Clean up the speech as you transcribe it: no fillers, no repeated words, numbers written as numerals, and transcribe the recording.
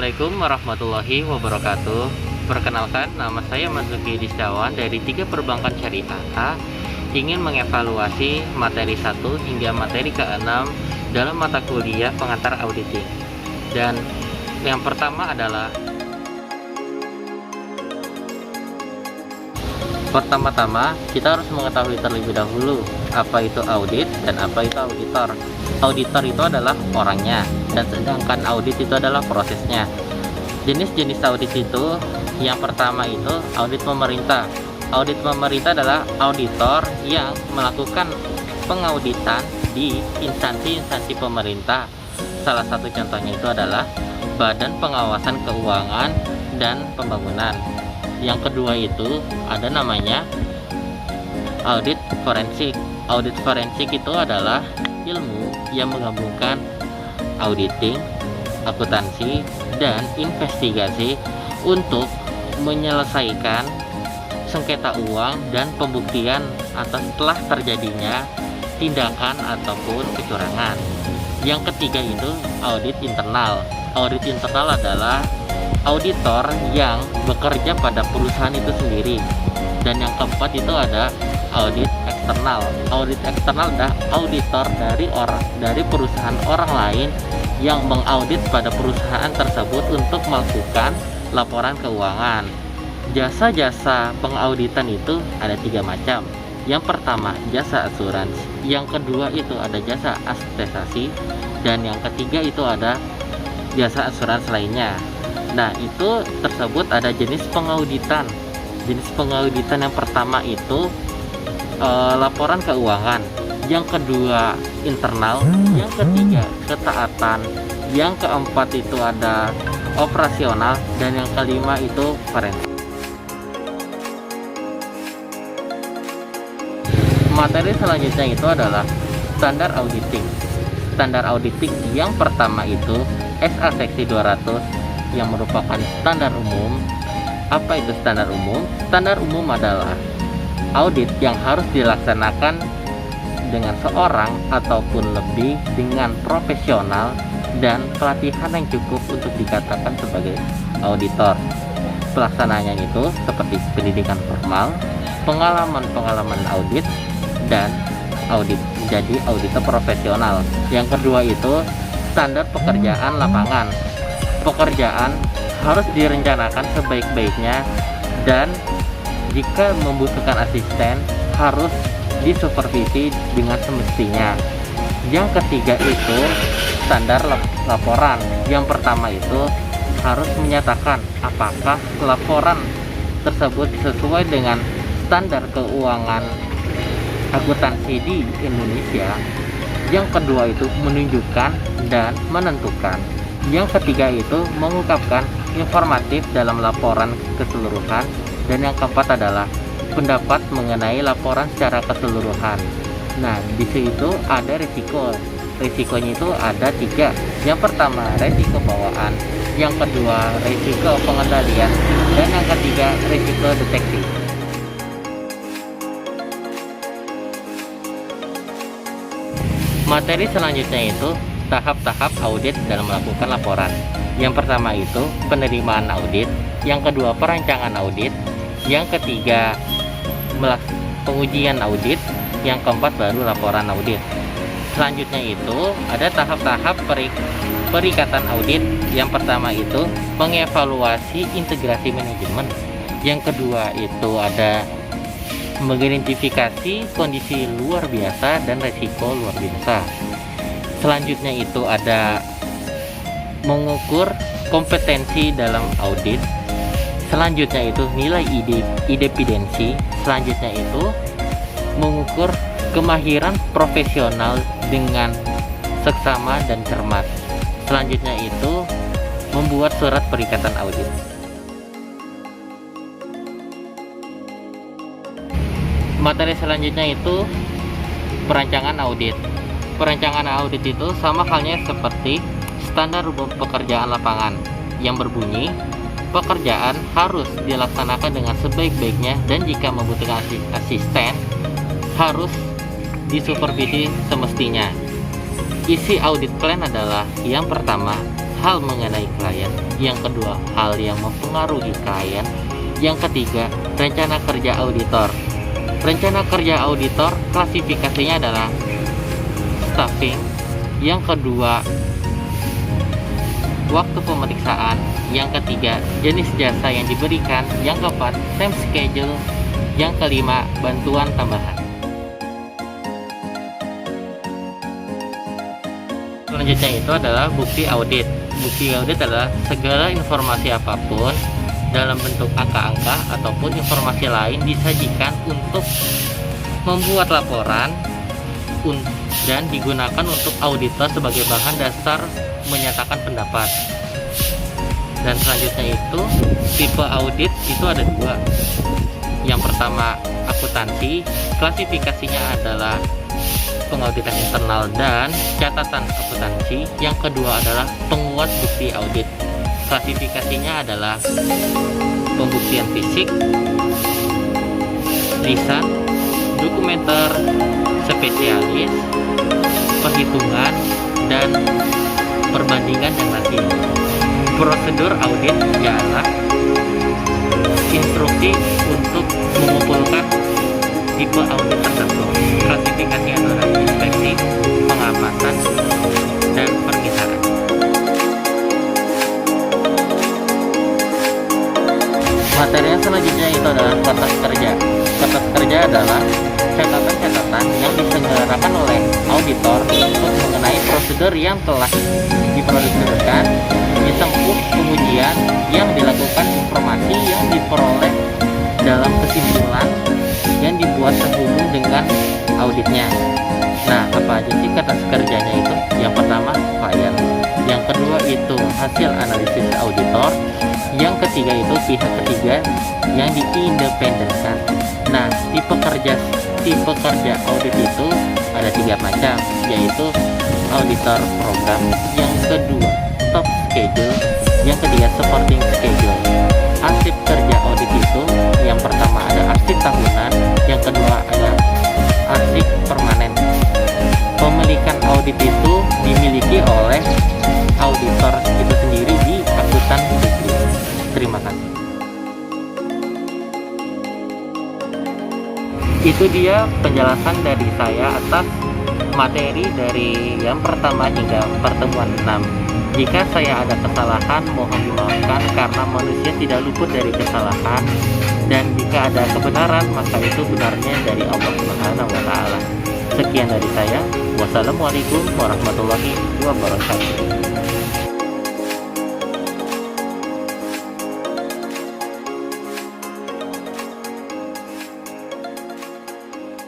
Assalamualaikum warahmatullahi wabarakatuh. Perkenalkan, nama saya Marzuki Disdawan dari 3 Perbankan Syariah A, ingin mengevaluasi materi 1 hingga materi ke-6 dalam mata kuliah pengantar auditing. Dan yang pertama adalah pertama-tama kita harus mengetahui terlebih dahulu apa itu audit dan apa itu auditor. Auditor itu adalah orangnya, dan sedangkan audit itu adalah prosesnya. Jenis-jenis audit itu, yang pertama itu audit pemerintah. Audit pemerintah adalah auditor yang melakukan pengauditan di instansi-instansi pemerintah. Salah satu contohnya itu adalah Badan Pengawasan Keuangan dan Pembangunan. Yang kedua itu ada namanya audit forensik. Audit forensik itu adalah ilmu yang menggabungkan auditing, akuntansi, dan investigasi untuk menyelesaikan sengketa uang dan pembuktian atas telah terjadinya tindakan ataupun kecurangan. Yang ketiga itu audit internal. Audit internal adalah auditor yang bekerja pada perusahaan itu sendiri. Dan yang keempat itu ada audit eksternal. Audit eksternal adalah auditor dari perusahaan orang lain yang mengaudit pada perusahaan tersebut untuk melakukan laporan keuangan. Jasa-jasa pengauditan itu ada 3 macam. Yang pertama jasa asuransi, yang kedua itu ada jasa attestasi, dan yang ketiga itu ada jasa asuransi lainnya. Nah, itu tersebut ada jenis pengauditan. Jenis pengauditan yang pertama itu laporan keuangan, yang kedua internal, yang ketiga ketaatan, yang keempat itu ada operasional, dan yang kelima itu forensik. Materi selanjutnya itu adalah standar auditing. Standar auditing yang pertama itu SA Seksi 200 yang merupakan standar umum. Apa itu standar umum? Standar umum adalah audit yang harus dilaksanakan dengan seorang ataupun lebih dengan profesional dan pelatihan yang cukup untuk dikatakan sebagai auditor. Pelaksanaannya itu seperti pendidikan formal, pengalaman audit, dan audit menjadi auditor profesional. Yang kedua itu standar pekerjaan lapangan. Pekerjaan harus direncanakan sebaik-baiknya, dan jika membutuhkan asisten harus disupervisi dengan semestinya. Yang ketiga itu standar laporan. Yang pertama itu harus menyatakan apakah laporan tersebut sesuai dengan standar keuangan akuntansi di Indonesia. Yang kedua itu menunjukkan dan menentukan. Yang ketiga itu mengungkapkan informatif dalam laporan keseluruhan, dan yang keempat adalah pendapat mengenai laporan secara keseluruhan. Nah, di situ ada risiko. Risikonya itu ada 3. Yang pertama risiko bawaan, yang kedua risiko pengendalian, dan yang ketiga risiko deteksi. Materi selanjutnya itu tahap-tahap audit dalam melakukan laporan. Yang pertama itu penerimaan audit, yang kedua perancangan audit, yang ketiga pengujian audit, yang keempat baru laporan audit. Selanjutnya itu ada tahap-tahap perikatan audit. Yang pertama itu mengevaluasi integrasi manajemen, yang kedua itu ada mengidentifikasi kondisi luar biasa dan resiko luar biasa. Selanjutnya itu ada mengukur kompetensi dalam audit. Selanjutnya itu nilai idependensi. Selanjutnya itu mengukur kemahiran profesional dengan seksama dan cermat. Selanjutnya itu membuat surat perikatan audit. Materi selanjutnya itu perancangan audit. Perancangan audit itu sama halnya seperti standar umum pekerjaan lapangan yang berbunyi pekerjaan harus dilaksanakan dengan sebaik-baiknya, dan jika membutuhkan asisten harus disupervisi semestinya. Isi audit plan adalah yang pertama hal mengenai klien, yang kedua hal yang mempengaruhi klien, yang ketiga rencana kerja auditor. Rencana kerja auditor klasifikasinya adalah staffing, yang kedua waktu pemeriksaan, yang ketiga jenis jasa yang diberikan, yang keempat time schedule, yang kelima bantuan tambahan. Selanjutnya itu adalah bukti audit. Bukti audit adalah segala informasi apapun dalam bentuk angka-angka ataupun informasi lain disajikan untuk membuat laporan dan digunakan untuk auditor sebagai bahan dasar menyatakan pendapat. Dan selanjutnya itu tipe audit itu ada dua. Yang pertama akuntansi, klasifikasinya adalah pengauditan internal dan catatan akuntansi. Yang kedua adalah penguat bukti audit, klasifikasinya adalah pembuktian fisik, lisan, dokumenter spesialis, perhitungan, dan perbandingan dan lain. Prosedur audit ialah instruksi untuk mengumpulkan tipe audit tertentu. Klasifikasi adalah inspeksi, pengamatan, dan permisalan. Materi yang selanjutnya itu adalah kertas kerja. Kertas kerja adalah catatan-catatan yang diselenggarakan oleh auditor untuk mengenai prosedur yang telah diproduksikan, ditempuh pengujian yang dilakukan, informasi yang diperoleh dalam kesimpulan yang dibuat sehubung dengan auditnya. Nah, apa aja sih kertas kerjanya itu? Yang pertama, klien. Yang kedua itu hasil analisis auditor. Yang ketiga itu pihak ketiga yang diindependenkan. Nah, tipe kerja audit itu ada 3 macam, yaitu auditor program, yang kedua top schedule, yang ketiga supporting schedule. Arsip kerja audit itu yang pertama ada arsip tahunan, yang kedua ada arsip permanen. Pemilikan audit itu dimiliki oleh auditor itu sendiri di akuntan publik. Terima kasih. Itu dia penjelasan dari saya atas materi dari yang pertama hingga pertemuan 6. Jika saya ada kesalahan, mohon dimaafkan karena manusia tidak luput dari kesalahan, dan jika ada kebenaran maka itu benarnya dari Allah Subhanahu wa Ta'ala. Sekian dari saya. Wassalamualaikum warahmatullahi wabarakatuh.